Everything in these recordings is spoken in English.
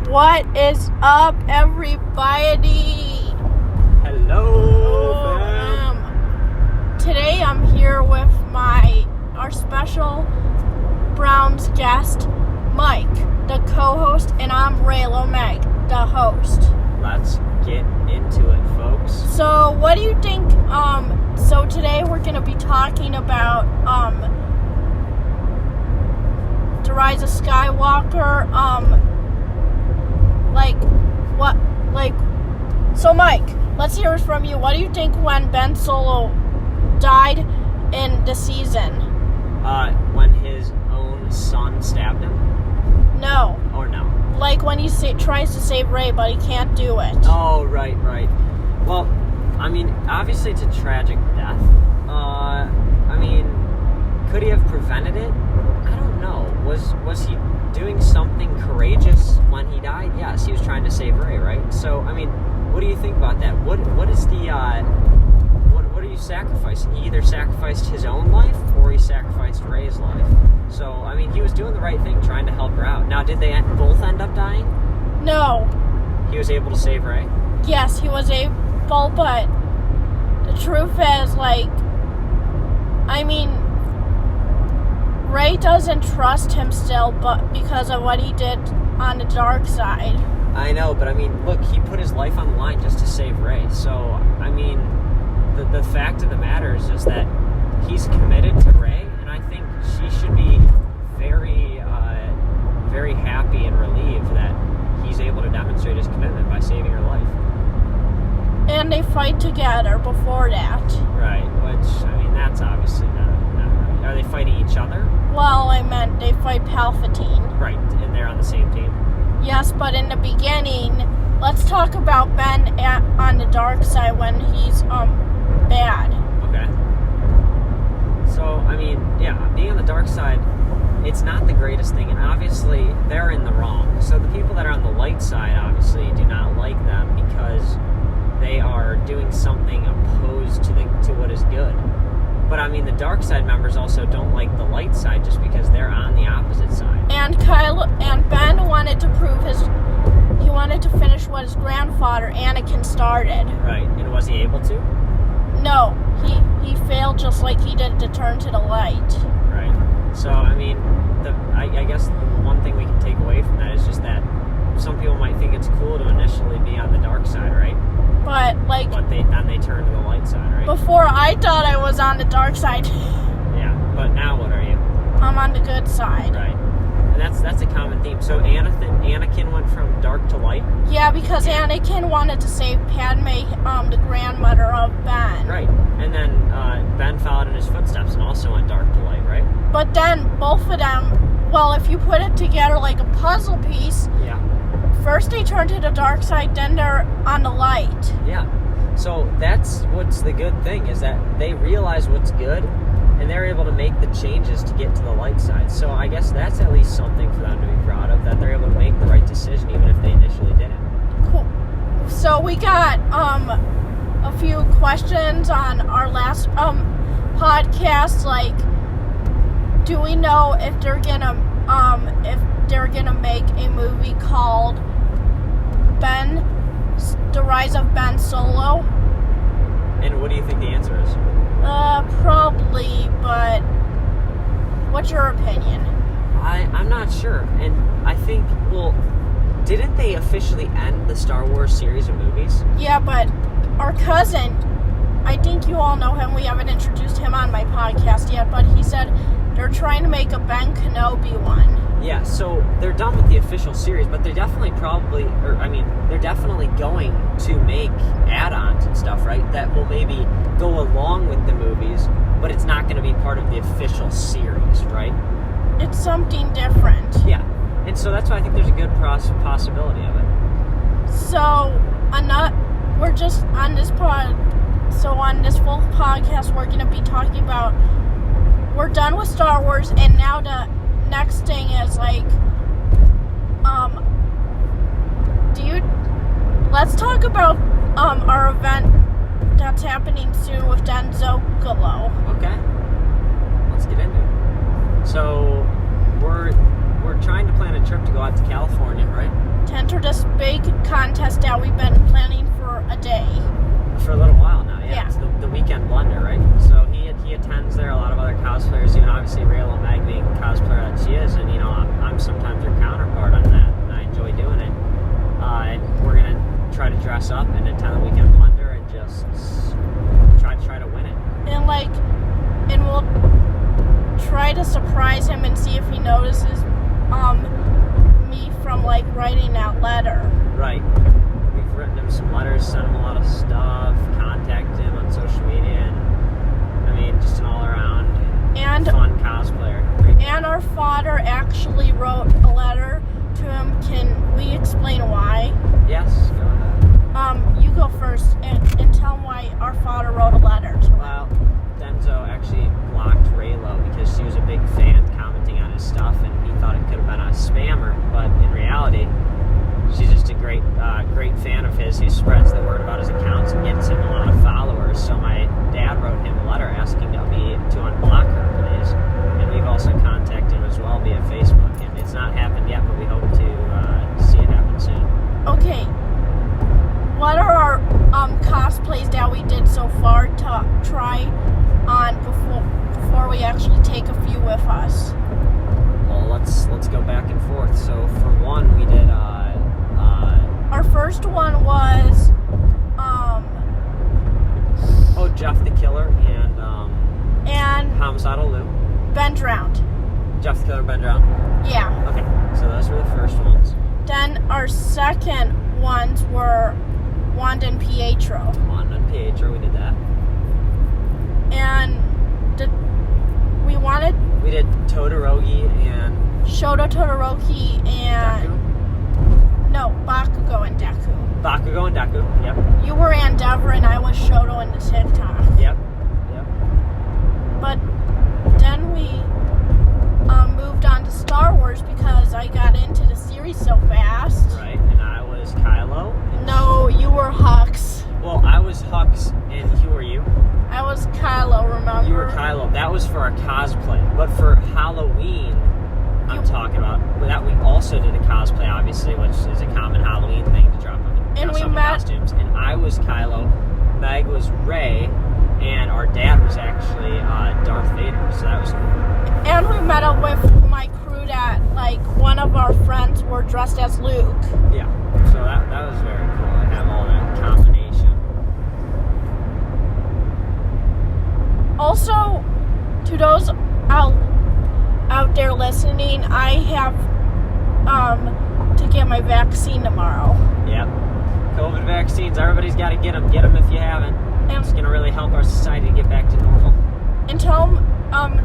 What is up, everybody? Hello, fam. Today I'm here with our special Browns guest, Mike, the co-host, and I'm Ray Lomeg, the host. Let's get into it, folks. So, what do you think? So today we're gonna be talking about the Rise of Skywalker. So Mike, let's hear it from you. What do you think when Ben Solo died in the season? When his own son stabbed him? No. Or no? Like when he tries to save Rey, but he can't do it. Oh, right. Well, I mean, obviously it's a tragic death. Could he have prevented it? I don't know. Was he doing something courageous when he died? Yes, he was trying to save Rey, right? So, what do you think about that? What are you sacrificing? He either sacrificed his own life or he sacrificed Rey's life. So, he was doing the right thing, trying to help her out. Now, did they both end up dying? No. He was able to save Rey? Yes, he was able, but the truth is, Rey doesn't trust him still, but because of what he did on the dark side. I know, but look, he put his life on the line just to save Rey. So, the fact of the matter is just that he's committed to Rey, and I think she should be very, very happy and relieved that he's able to demonstrate his commitment by saving her life. And they fight together before that. Right, which, that's obviously not right. Are they fighting each other? Well, I meant they fight Palpatine. Right, and they're on the same team. Yes, but in the beginning, let's talk about Ben on the dark side when he's bad. Okay. So, being on the dark side, it's not the greatest thing, and obviously they're in the wrong. So the people that are on the light side obviously do not like them because they are doing something opposed to what is good. But the dark side members also don't like the light side just because they're on the opposite side. And Ben wanted to he wanted to finish what his grandfather Anakin started. Right, and was he able to? No, he failed just like he did to turn to the light. Right. So I guess the one thing we can take away from that is just that some people might think it's cool to initially be on the dark side, right? But then they turn to the light side, right? Before I thought I was on the dark side. Yeah, but now what are you? I'm on the good side. Right. And that's a common theme. So Anakin went from dark to light? Yeah, because Anakin wanted to save Padme, the grandmother of Ben. Right. And then Ben followed in his footsteps and also went dark to light, right? But then both of them, well, if you put it together like a puzzle piece, yeah. First they turn to the dark side, then they're on the light. Yeah. So that's what's the good thing, is that they realize what's good, and they're able to make the changes to get to the light side. So I guess that's at least something for them to be proud of, that they're able to make the right decision even if they initially didn't. Cool. So we got a few questions on our last podcast, like, do we know if they're gonna make a movie called The Rise of Ben Solo? And what do you think the answer is? Probably, but what's your opinion? I'm not sure. And I think, didn't they officially end the Star Wars series of movies? Yeah, but our cousin, I think you all know him, we haven't introduced him on my podcast yet, but he said they're trying to make a Ben Kenobi one. Yeah, so they're done with the official series, but they're definitely they're definitely going to make add-ons and stuff, right? That will maybe go along with the movies, but it's not going to be part of the official series, right? It's something different. Yeah, and so that's why I think there's a good possibility of it. So, we're just on this on this full podcast, we're going to be talking about, we're done with Star Wars, and now the next thing is let's talk about our event that's happening soon with Denzo Gallo. Okay, let's get into it. So we're trying to plan a trip to go out to California, right? for this big contest that we've been planning for a day. For a little while now, yeah. Yeah. It's the Weekend Blunder, right? So he attends there. A lot of other cosplayers, even obviously Raylo Meg being the cosplayer that she is, and I'm sometimes her counterpart on that, and I enjoy doing it. We're gonna try to dress up and attend the Weekend Blunder and just try to win it. And we'll try to surprise him and see if he notices me from writing that letter. Right. We've written him some letters, sent him a lot of stuff, contacted him on social media, and just an all-around fun cosplayer. And our father actually wrote a letter to him. Can we explain why? Yes, go ahead. You go first and tell him why our father wrote a letter to him. Well, Denzo actually blocked Raylo because she was a big fan commenting on his stuff, and he thought it could have been a spammer, but in reality, she's just a great fan of his. He spreads the word about his accounts and gets him a lot of followers. So my dad wrote him a letter asking to unblock her, please. And we've also contacted him as well via Facebook. And it's not happened yet, but we hope to see it happen soon. Okay. What are our cosplays that we did so far to try on before we actually take a few with us? Well, let's go back and forth. So for one, we did. Our first one was Jeff the Killer and Homicidal Lou. Ben Drowned. Jeff the Killer, Ben Drowned? Yeah. Okay, so those were the first ones. Then our second ones were Wanda and Pietro. Wanda and Pietro, we did that. And we did Todoroki and Shoto Todoroki and Deku? No, Bakugo and Deku. Bakugo and Deku, yep. You were Endeavor and I was Shoto and the TikTok. Yep. But then we moved on to Star Wars because I got into the series so fast. Right, and I was Kylo. No, you were Hux. Well, I was Hux, and who were you? I was Kylo, remember? You were Kylo. That was for our cosplay. But for Halloween, I'm talking about, that we also did a cosplay, obviously, which is a common Halloween thing to dress up in costumes. And I was Kylo, Meg was Rey, and our dad was actually Darth Vader. So that was cool. And we met up with my crew that, one of our friends were dressed as Luke. Yeah, so that was very cool. I have all that combination. Also, to those out there listening, I have to get my vaccine tomorrow. Yep. COVID vaccines, everybody's got to get them. Get them if you haven't. It's going to really help our society to get back to normal. And tell them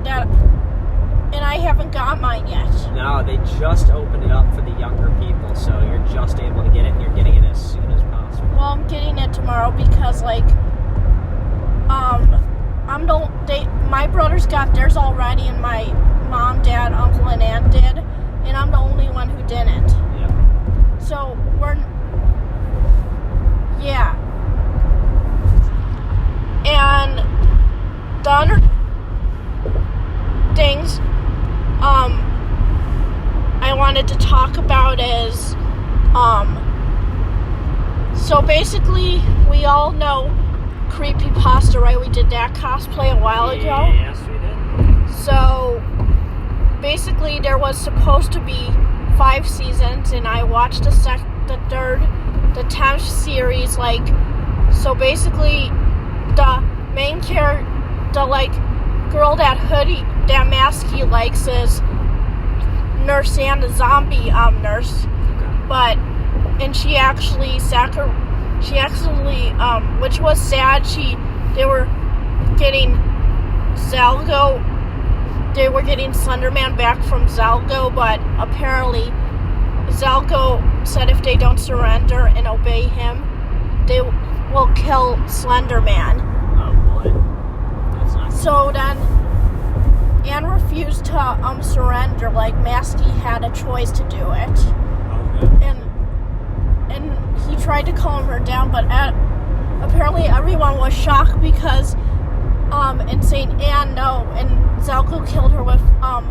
that, and I haven't got mine yet. No, they just opened it up for the younger people, so you're just able to get it, and you're getting it as soon as possible. Well, I'm getting it tomorrow because, my brothers got theirs already, and my mom, dad, uncle, and aunt did, and I'm the only one who didn't. Yeah. So yeah. And the other things I wanted to talk about is so basically we all know Creepypasta, right? We did that cosplay a while ago. Yes, we did. So basically there was supposed to be 5 seasons, and I watched the 10th series. So basically the main character, the girl that mask he likes is Nurse Ann, the zombie nurse. Okay. And she actually which was sad, they were getting Zelgo, they were getting Slenderman back from Zelgo, but apparently Zelgo said if they don't surrender and obey him, they will kill Slenderman. Oh boy. That's not So then Anne refused to surrender. Masky had a choice to do it. okay. And he tried to calm her down, but apparently everyone was shocked because and saying Anne no, and Zelko killed her with a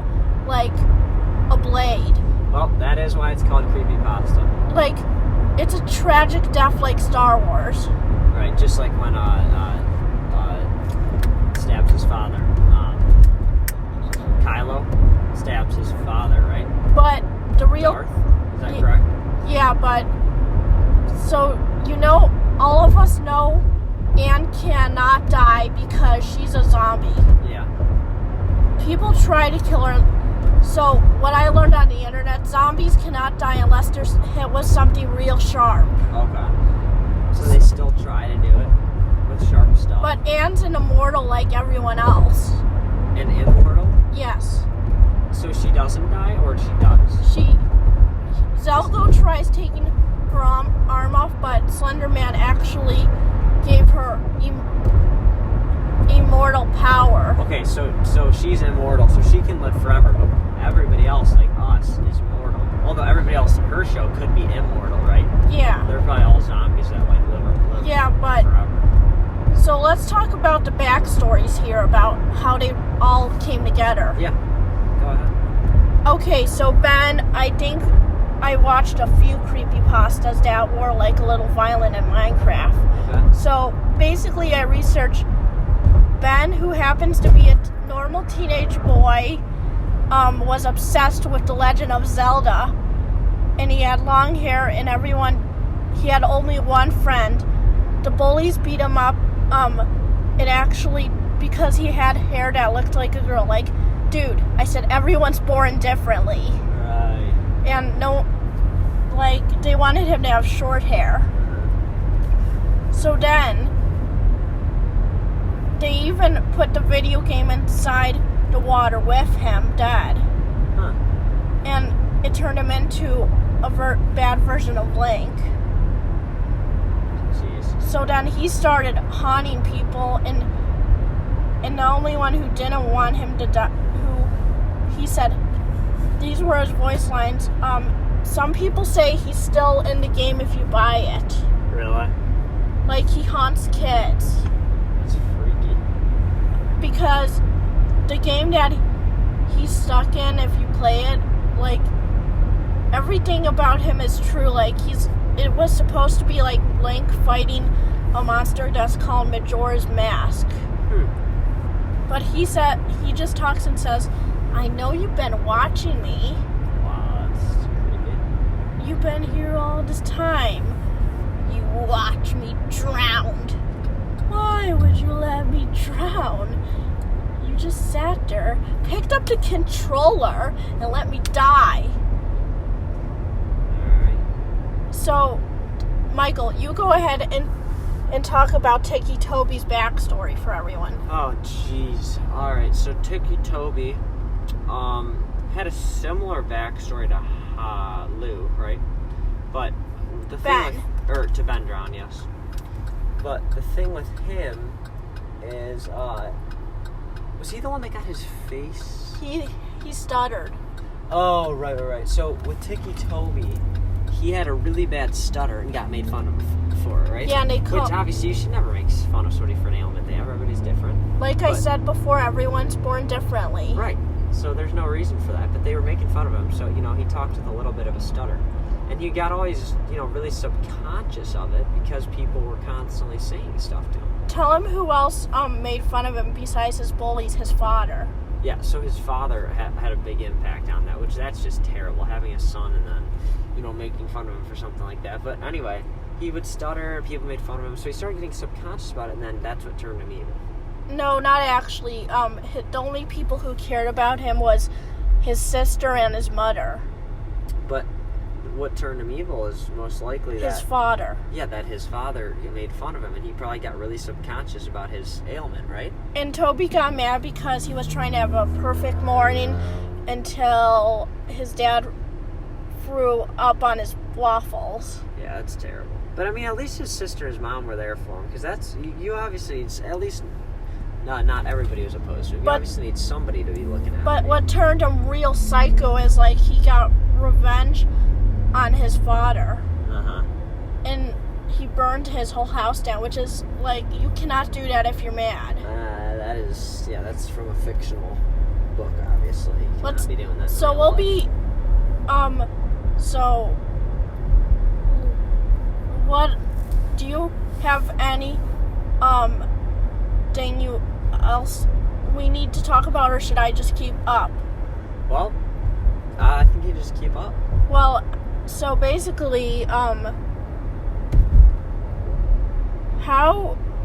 blade. Well, that is why it's called Creepypasta. tragic death like Star Wars. Right, just like when stabs his father. Kylo stabs his father, right? But the real... Darth? Is that correct? Yeah, but... So, all of us know Anne cannot die because she's a zombie. Yeah. People try to kill her. So, what I learned on the internet, zombies cannot die unless they're hit with something real sharp. Okay. So they still try to do it with sharp stuff. But Anne's an immortal like everyone else. An immortal? Yes. So she doesn't die, or she does? Zelda tries taking her arm off, but Slender Man actually gave her immortal power. Okay, so she's immortal, so she can live forever, but everybody else, like us, is mortal. Although everybody else in her show could be immortal, right? Yeah. They're probably all zombies that live forever. So let's talk about the backstories here about how they all came together. Yeah, go ahead. Okay, so Ben, I think I watched a few creepypastas that were like a little violent in Minecraft. Okay. So basically I researched Ben, who happens to be a normal teenage boy, was obsessed with The Legend of Zelda, and he had long hair, and he had only one friend. The bullies beat him up, and actually, because he had hair that looked like a girl, like, dude, I said everyone's born differently. Right. And they wanted him to have short hair. So then, they even put the video game inside the water with him, dead. Huh. And it turned him into a bad version of Link. Jeez. So then he started haunting people, and the only one who didn't want him to die, who he said, these were his voice lines, some people say he's still in the game if you buy it. Really? Like, he haunts kids. That's freaky. Because the game that he's stuck in, if you play it, like, everything about him is true. Like, it was supposed to be like Link fighting a monster that's called Majora's Mask. But he just talks and says, I know you've been watching me. Wow, that's creepy. You've been here all this time. You watch me drowned. Why would you let me drown? You just sat there, picked up the controller, and let me die. Alright. So, Michael, you go ahead and talk about Tiki Toby's backstory for everyone. Oh, jeez. Alright, so Tiki Toby had a similar backstory to Lou, right? But the thing to Ben Drown, yes. But the thing with him is, was he the one that got his face? He stuttered. Oh, right. So with Tiki Toby, he had a really bad stutter and got made fun of for it, right? Yeah, and which obviously you should never make fun of somebody for an ailment. Everybody's different. Like I said before, everyone's born differently. Right. So there's no reason for that, but they were making fun of him. So, he talked with a little bit of a stutter. And he got always, really subconscious of it because people were constantly saying stuff to him. Tell him who else made fun of him besides his bullies, his father. Yeah, so his father had a big impact on that, which that's just terrible, having a son and then, making fun of him for something like that. But anyway, he would stutter, people made fun of him, so he started getting subconscious about it, and then that's what turned him evil. No, not actually. The only people who cared about him was his sister and his mother. But what turned him evil is most likely his father. Yeah, that his father made fun of him, and he probably got really subconscious about his ailment, right? And Toby got mad because he was trying to have a perfect morning until his dad threw up on his waffles. Yeah, that's terrible. But I mean, at least his sister and his mom were there for him, because that's, you obviously, at least, not everybody was opposed to him. You obviously need somebody to be looking at. But what turned him real psycho is, like, he got revenge on his father. Uh-huh. And he burned his whole house down, which is, like, you cannot do that if you're mad. That's from a fictional book, obviously. You cannot be doing that. what do you have any thing else we need to talk about, or should I just keep up? Well, I think you just keep up. Well, so basically,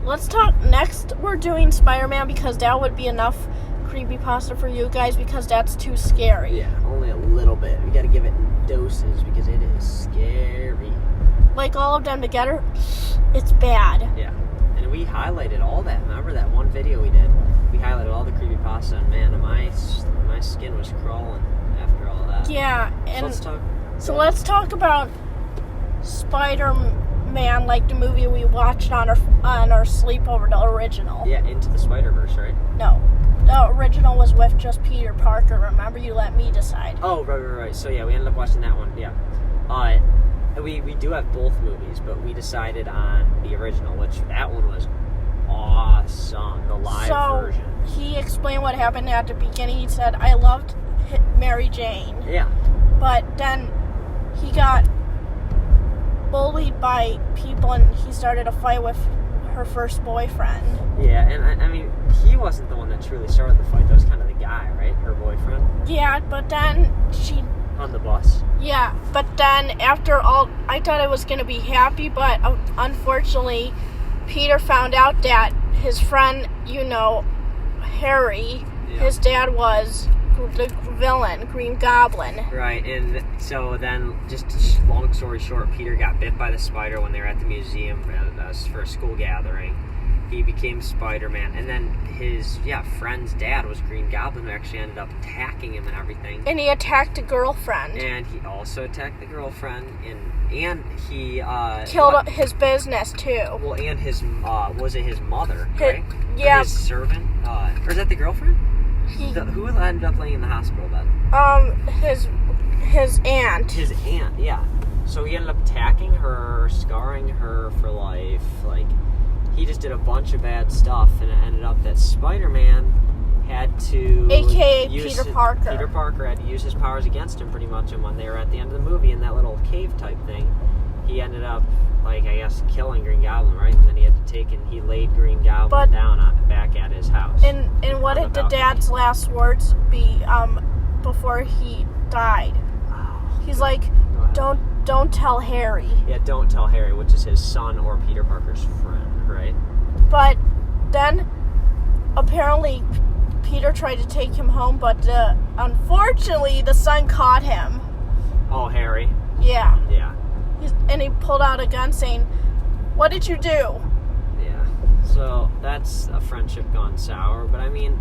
let's talk next. We're doing Spider-Man because that would be enough creepypasta for you guys because that's too scary. Yeah, only a little bit. We gotta give it in doses because it is scary. Like all of them together, it's bad. Yeah, and we highlighted all that. Remember that one video we did? We highlighted all the creepypasta, and man, my skin was crawling after all that. Yeah, and so let's talk about Spider-Man, like the movie we watched on our sleepover, the original. Yeah, Into the Spider-Verse, right? No, the original was with just Peter Parker. Remember, you let me decide. Oh, right. So yeah, we ended up watching that one. Yeah, we do have both movies, but we decided on the original, which that one was awesome. The live version. He explained what happened at the beginning. He said, "I loved Mary Jane." Yeah. But then he got bullied by people, and he started a fight with her first boyfriend. Yeah, and I mean, he wasn't the one that truly started the fight. That was kind of the guy, right? Her boyfriend. Yeah, but then on the bus. Yeah, but then after all, I thought I was going to be happy, but unfortunately, Peter found out that his friend, Harry, his dad was the villain, Green Goblin. Right, and so then, just long story short, Peter got bit by the spider when they were at the museum for a school gathering. He became Spider-Man, and then his friend's dad was Green Goblin, who actually ended up attacking him and everything. And he attacked a girlfriend. And he also attacked the girlfriend, and he killed his business too. Well, and his was it his mother, right? Yeah. Or his servant, or is that the girlfriend? Who ended up laying in the hospital bed? His aunt. His aunt, yeah. So he ended up attacking her, scarring her for life. Like, he just did a bunch of bad stuff, and it ended up that Spider-Man had to... A.K.A. Peter Parker. Peter Parker had to use his powers against him, pretty much, and when they were at the end of the movie in that little cave-type thing, he ended up, killing Green Goblin, right? And then he had to he laid Green Goblin down back at his house. And what did the dad's last words be before he died? He's like, don't tell Harry. Yeah, don't tell Harry, which is his son or Peter Parker's friend, right? But then, apparently, Peter tried to take him home, but unfortunately, the son caught him. Oh, Harry? Yeah. Yeah. And he pulled out a gun saying, "What did you do?" Yeah. So, that's a friendship gone sour, but I mean...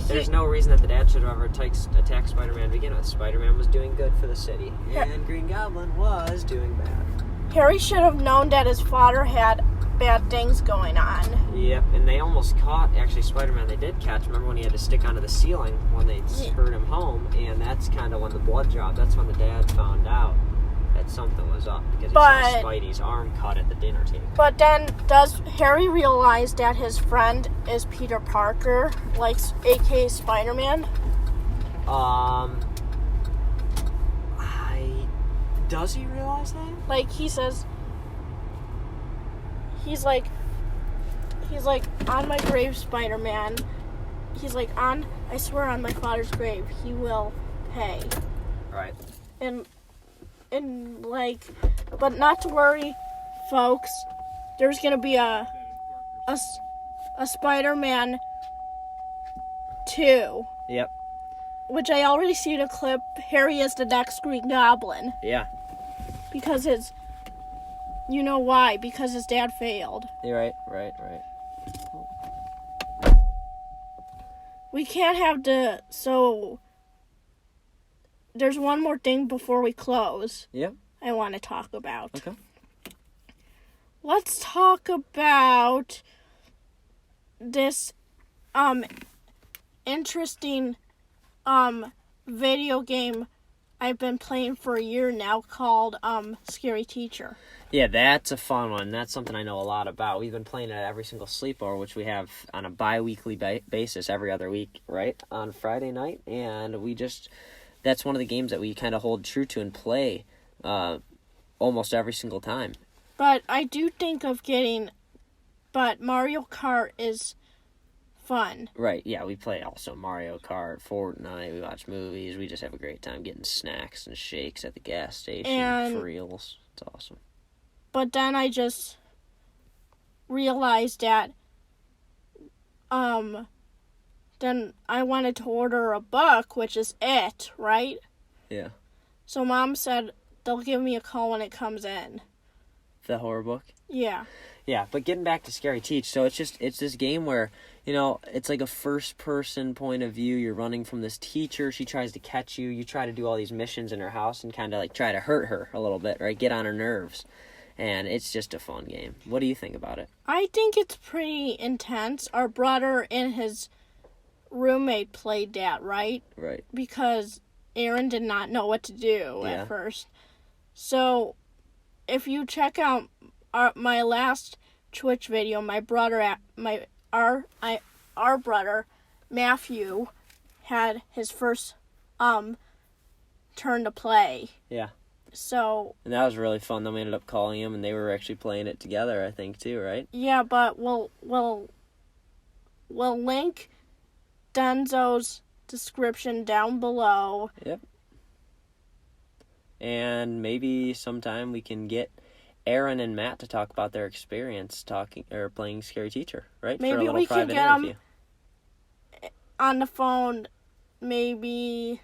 There's no reason that the dad should have ever attacked Spider-Man to begin with. Spider-Man was doing good for the city, and Green Goblin was doing bad. Harry should have known that his father had bad things going on. Yep, and they almost caught, Spider-Man, they did catch. Remember when he had to stick onto the ceiling when they hurt him home, and that's kind of when the blood dropped. That's when the dad found out that something was up, because he saw Spidey's arm cut at the dinner table. But then, does Harry realize that his friend is Peter Parker, a.k.a. Spider-Man? Does he realize that? He says, he's like, on my grave, Spider-Man. He's like, I swear on my father's grave, he will pay. Right. And but not to worry, folks. There's gonna be a Spider-Man 2. Yep. Which I already see the clip. Harry is the next Green Goblin. Yeah. Because you know why? Because his dad failed. You're right. We can't have so... There's one more thing before we close. Yep. I want to talk about. Okay. Let's talk about this interesting video game I've been playing for a year now called Scary Teacher. Yeah, that's a fun one. That's something I know a lot about. We've been playing it at every single sleepover, which we have on a bi-weekly basis every other week, right? On Friday night. And that's one of the games that we kind of hold true to and play almost every single time. But I do think of getting... But Mario Kart is fun. Right, yeah, we play also Mario Kart, Fortnite, we watch movies, we just have a great time getting snacks and shakes at the gas station for reals. It's awesome. But then I just realized that then I wanted to order a book, which is It, right? Yeah. So Mom said they'll give me a call when it comes in. The horror book? Yeah. Yeah, but getting back to Scary Teach, so it's this game where, it's like a first-person point of view. You're running from this teacher. She tries to catch you. You try to do all these missions in her house and kind of, like, try to hurt her a little bit, right? Get on her nerves. And it's just a fun game. What do you think about it? I think it's pretty intense. Our brother and his roommate played that, right? Right. Because Aaron did not know what to do at first. So, if you check out my last Twitch video, our brother Matthew had his first turn to play. Yeah. So. And that was really fun. Then we ended up calling him, and they were actually playing it together, I think, too, right? Yeah, but we'll link Denzo's description down below. Yep. And maybe sometime we can get Aaron and Matt to talk about their experience playing Scary Teacher, right? Maybe for a little we can private get interview. them on the phone maybe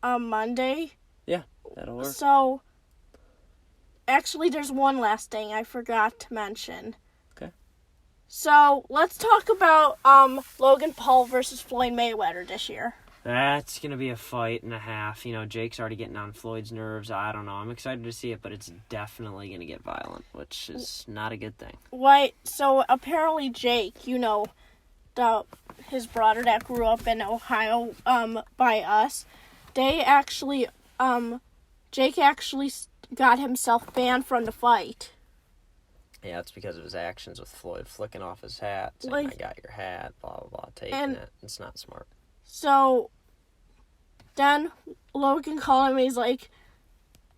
on Monday. Yeah, that'll work. So, actually, there's one last thing I forgot to mention. Okay. So, let's talk about Logan Paul versus Floyd Mayweather this year. That's going to be a fight and a half. Jake's already getting on Floyd's nerves. I don't know. I'm excited to see it, but it's definitely going to get violent, which is not a good thing. Why? So, apparently Jake, his brother that grew up in Ohio by us, Jake actually got himself banned from the fight. Yeah, it's because of his actions with Floyd flicking off his hat, saying, I got your hat, blah, blah, blah, taking it. It's not smart. So, then Logan called him, he's like,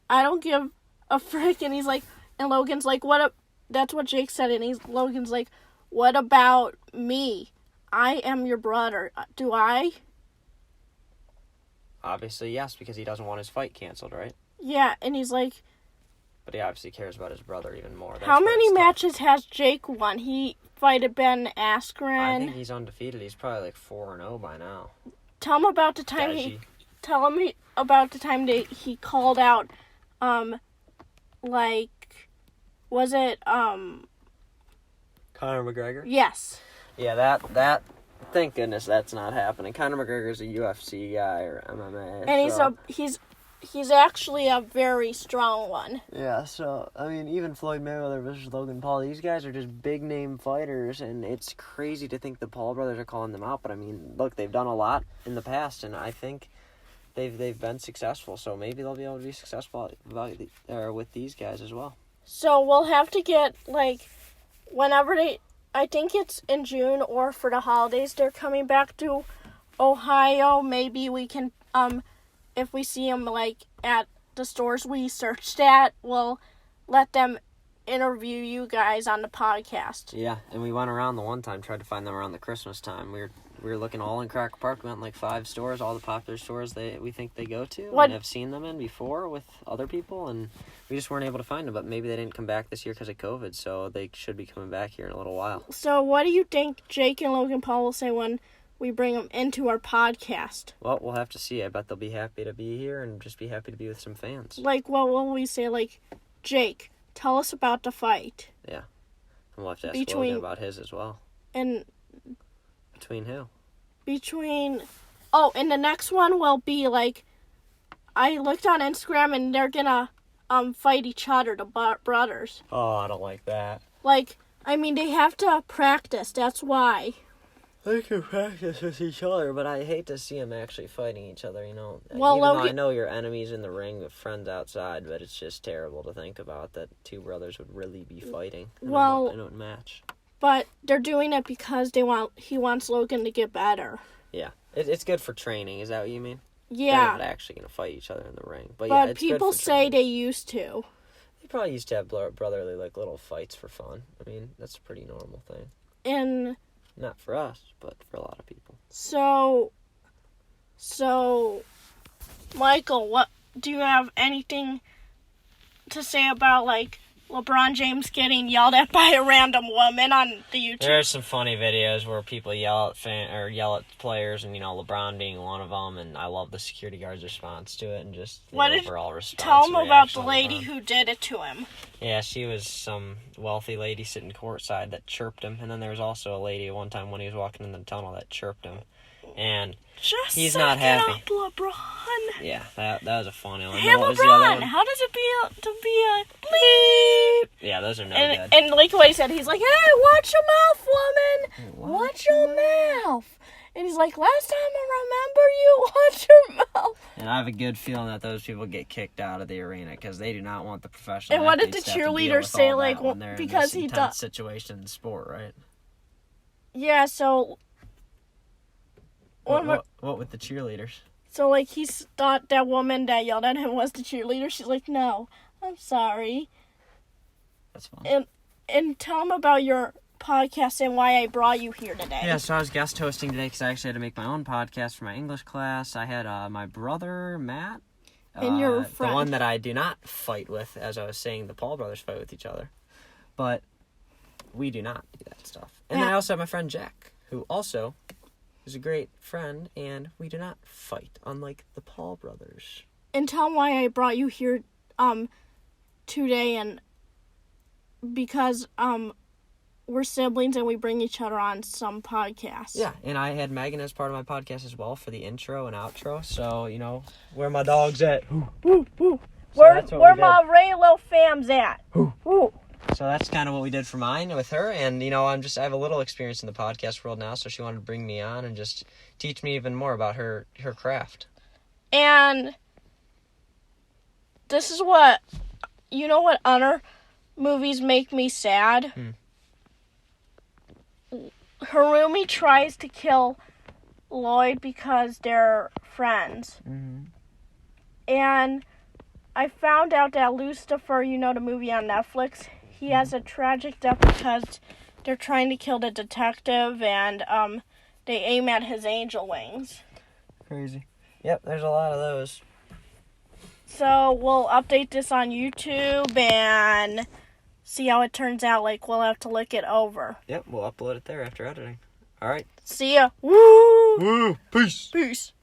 I don't give a frick, and he's like, and Logan's like, that's what Jake said, and Logan's like, what about me? I am your brother. Do I? Obviously, yes, because he doesn't want his fight canceled, right? Yeah, and he's like... But he obviously cares about his brother even more. How many matches has Jake won? He fought Ben Askren. I think he's undefeated. He's probably like 4-0 by now. Tell him about the time that he called out, was it, Conor McGregor? Yes. Yeah, that thank goodness that's not happening. Conor McGregor's a UFC guy or MMA. And he's actually a very strong one. Yeah, so, I mean, even Floyd Mayweather versus Logan Paul, these guys are just big-name fighters, and it's crazy to think the Paul brothers are calling them out, but, I mean, look, they've done a lot in the past, and I think they've been successful, so maybe they'll be able to be successful with these guys as well. So we'll have to get, whenever I think it's in June or for the holidays, they're coming back to Ohio. Maybe we can, if we see them, at the stores we searched at, we'll let them interview you guys on the podcast. Yeah, and we went around the one time, tried to find them around the Christmas time. We were looking all in Cracker Park. We went in 5 stores, all the popular stores we think they go to. And have seen them in before with other people, and we just weren't able to find them. But maybe they didn't come back this year because of COVID, so they should be coming back here in a little while. So what do you think Jake and Logan Paul will say when we bring them into our podcast? Well, we'll have to see. I bet they'll be happy to be here and just be happy to be with some fans. What will we say? Jake, tell us about the fight. Yeah. And we'll have to ask Logan about his as well. And... Between who? And the next one will be, I looked on Instagram and they're gonna, fight each other, the brothers. Oh, I don't like that. They have to practice, that's why. They can practice with each other, but I hate to see them actually fighting each other, Well, even though I know you're enemies in the ring with friends outside, but it's just terrible to think about that 2 brothers would really be fighting in a match. But they're doing it because he wants Logan to get better. Yeah. It's good for training, is that what you mean? Yeah. They're not actually going to fight each other in the ring. But yeah, it's people good for say training. they used to. They probably used to have brotherly, like, little fights for fun. I mean, that's a pretty normal thing. And Not for us, but for a lot of people. so, Michael, what do you have anything to say about, like, LeBron James getting yelled at by a random woman on the YouTube? There's some funny videos where people yell at players, and LeBron being one of them. And I love the security guard's response to it, and just the overall response. Tell him about the lady who did it to him. Yeah, she was some wealthy lady sitting courtside that chirped him, and then there was also a lady one time when he was walking in the tunnel that chirped him, and he's not happy. Up, LeBron. Yeah, that was a funny one. Hey, LeBron, how does it feel to be a bleep? Yeah, those are no good. good. And like what he said, he's like, hey, watch your mouth, woman. Watch your mouth. And he's like, last time I remember you, watch your mouth. And I have a good feeling that those people get kicked out of the arena because they do not want the professional. And what did the athletes to have to deal cheerleader with say? all Like, that when they're because in he this intense situation in sport, right? Yeah, so What with the cheerleaders? So, like, he thought that woman that yelled at him was the cheerleader. She's like, no, I'm sorry. That's fine. And tell him about your podcast and why I brought you here today. Yeah, so I was guest hosting today because I actually had to make my own podcast for my English class. I had my brother, Matt. And your friend. The one that I do not fight with, as I was saying, the Paul brothers fight with each other. But we do not do that stuff. And then I also have my friend Jack, who also is a great friend, and we do not fight, unlike the Paul brothers. And tell him why I brought you here today, and because we're siblings and we bring each other on some podcasts. Yeah, and I had Megan as part of my podcast as well for the intro and outro, so, where my dog's at. Woo, woo. So where my Raylo fam's at. Woo. So that's kind of what we did for mine with her, and I have a little experience in the podcast world now, so she wanted to bring me on and just teach me even more about her craft. And this is what other movies make me sad? Harumi tries to kill Lloyd because they're friends. Mm-hmm. And I found out that Lucifer, the movie on Netflix, he has a tragic death because they're trying to kill the detective, and they aim at his angel wings. Crazy. Yep, there's a lot of those. So we'll update this on YouTube and see how it turns out. Like, we'll have to look it over. Yep, we'll upload it there after editing. All right. See ya. Woo! Woo! Peace! Peace.